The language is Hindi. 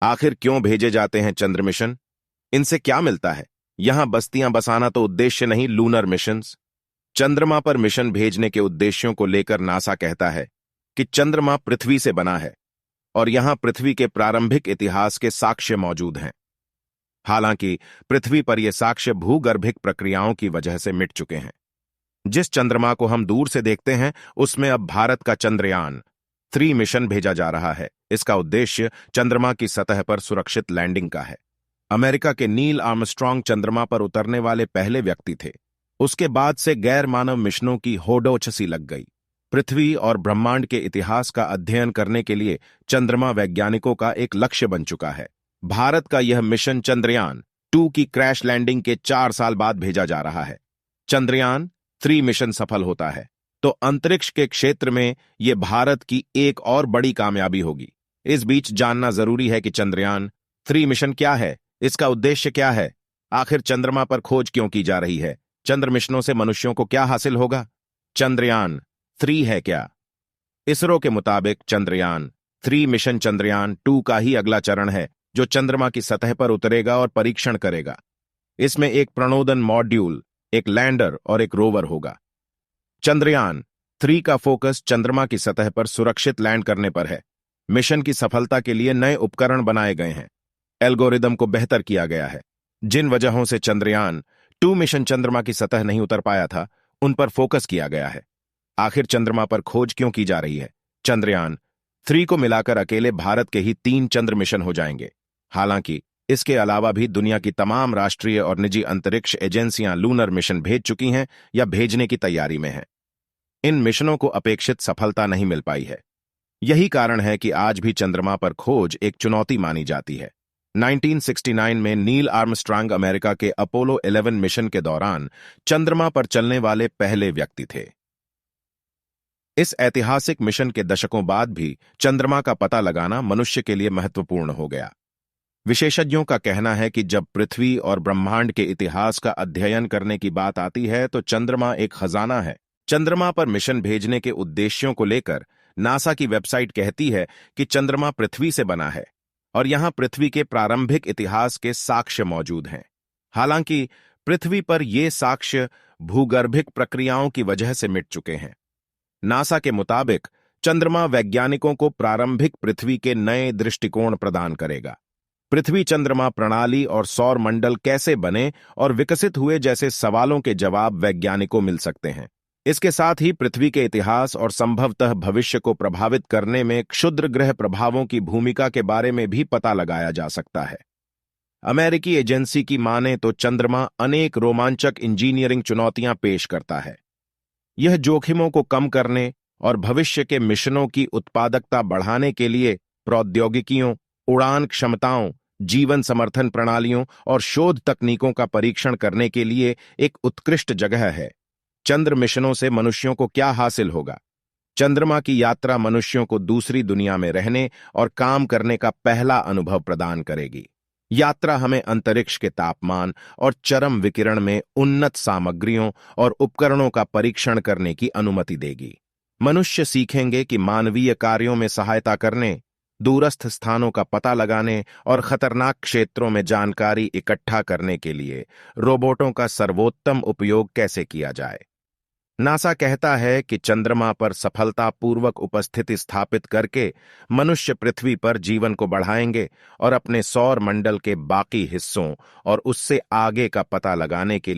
आखिर क्यों भेजे जाते हैं चंद्र मिशन? इनसे क्या मिलता है? यहां बस्तियां बसाना तो उद्देश्य नहीं, लूनर मिशंस। चंद्रमा पर मिशन भेजने के उद्देश्यों को लेकर नासा कहता है कि चंद्रमा पृथ्वी से बना है और यहां पृथ्वी के प्रारंभिक इतिहास के साक्ष्य मौजूद हैं। हालांकि पृथ्वी पर ये साक्ष्य भूगर्भिक प्रक्रियाओं की वजह से मिट चुके हैं। जिस चंद्रमा को हम दूर से देखते हैं उसमें अब भारत का चंद्रयान-3 मिशन भेजा जा रहा है। इसका उद्देश्य चंद्रमा की सतह पर सुरक्षित लैंडिंग का है। अमेरिका के नील आर्मस्ट्रांग चंद्रमा पर उतरने वाले पहले व्यक्ति थे। उसके बाद से गैर मानव मिशनों की होड़ोछसी लग गई। पृथ्वी और ब्रह्मांड के इतिहास का अध्ययन करने के लिए चंद्रमा वैज्ञानिकों का एक लक्ष्य बन चुका है। भारत का यह मिशन चंद्रयान-2 की क्रैश लैंडिंग के 4 साल बाद भेजा जा रहा है। चंद्रयान-3 मिशन सफल होता है तो अंतरिक्ष के क्षेत्र में यह भारत की एक और बड़ी कामयाबी होगी। इस बीच जानना जरूरी है कि चंद्रयान-3 मिशन क्या है, इसका उद्देश्य क्या है, आखिर चंद्रमा पर खोज क्यों की जा रही है, चंद्र मिशनों से मनुष्यों को क्या हासिल होगा, चंद्रयान-3 है क्या? इसरो के मुताबिक चंद्रयान-3 मिशन चंद्रयान-2 का ही अगला चरण है जो चंद्रमा की सतह पर उतरेगा और परीक्षण करेगा। इसमें एक प्रणोदन मॉड्यूल, एक लैंडर और एक रोवर होगा। चंद्रयान-3 का फोकस चंद्रमा की सतह पर सुरक्षित लैंड करने पर है। मिशन की सफलता के लिए नए उपकरण बनाए गए हैं। एल्गोरिदम को बेहतर किया गया है। जिन वजहों से चंद्रयान-2 मिशन चंद्रमा की सतह नहीं उतर पाया था, उन पर फोकस किया गया है। आखिर चंद्रमा पर खोज क्यों की जा रही है? चंद्रयान-3 को मिलाकर अकेले भारत के ही 3 चंद्र मिशन हो जाएंगे। हालांकि इसके अलावा भी दुनिया की तमाम राष्ट्रीय और निजी अंतरिक्ष एजेंसियां लूनर मिशन भेज चुकी हैं या भेजने की तैयारी में हैं। इन मिशनों को अपेक्षित सफलता नहीं मिल पाई है। यही कारण है कि आज भी चंद्रमा पर खोज एक चुनौती मानी जाती है। 1969 में नील आर्मस्ट्रांग अमेरिका के अपोलो 11 मिशन के दौरान चंद्रमा पर चलने वाले पहले व्यक्ति थे। इस ऐतिहासिक मिशन के दशकों बाद भी चंद्रमा का पता लगाना मनुष्य के लिए महत्वपूर्ण हो गया। विशेषज्ञों का कहना है कि जब पृथ्वी और ब्रह्मांड के इतिहास का अध्ययन करने की बात आती है तो चंद्रमा एक खजाना है। चंद्रमा पर मिशन भेजने के उद्देश्यों को लेकर नासा की वेबसाइट कहती है कि चंद्रमा पृथ्वी से बना है और यहां पृथ्वी के प्रारंभिक इतिहास के साक्ष्य मौजूद हैं। हालांकि पृथ्वी पर ये साक्ष्य भूगर्भिक प्रक्रियाओं की वजह से मिट चुके हैं। नासा के मुताबिक चंद्रमा वैज्ञानिकों को प्रारंभिक पृथ्वी के नए दृष्टिकोण प्रदान करेगा। पृथ्वी चंद्रमा प्रणाली और सौर मंडल कैसे बने और विकसित हुए जैसे सवालों के जवाब वैज्ञानिकों मिल सकते हैं। इसके साथ ही पृथ्वी के इतिहास और संभवतः भविष्य को प्रभावित करने में क्षुद्र ग्रह प्रभावों की भूमिका के बारे में भी पता लगाया जा सकता है। अमेरिकी एजेंसी की माने तो चंद्रमा अनेक रोमांचक इंजीनियरिंग चुनौतियां पेश करता है। यह जोखिमों को कम करने और भविष्य के मिशनों की उत्पादकता बढ़ाने के लिए प्रौद्योगिकियों, उड़ान क्षमताओं, जीवन समर्थन प्रणालियों और शोध तकनीकों का परीक्षण करने के लिए एक उत्कृष्ट जगह है। चंद्र मिशनों से मनुष्यों को क्या हासिल होगा? चंद्रमा की यात्रा मनुष्यों को दूसरी दुनिया में रहने और काम करने का पहला अनुभव प्रदान करेगी। यात्रा हमें अंतरिक्ष के तापमान और चरम विकिरण में उन्नत सामग्रियों और उपकरणों का परीक्षण करने की अनुमति देगी। मनुष्य सीखेंगे कि मानवीय कार्यों में सहायता करने, दूरस्थ स्थानों का पता लगाने और खतरनाक क्षेत्रों में जानकारी इकट्ठा करने के लिए रोबोटों का सर्वोत्तम उपयोग कैसे किया जाए। नासा कहता है कि चंद्रमा पर सफलतापूर्वक उपस्थिति स्थापित करके मनुष्य पृथ्वी पर जीवन को बढ़ाएंगे और अपने सौर मंडल के बाकी हिस्सों और उससे आगे का पता लगाने के लिए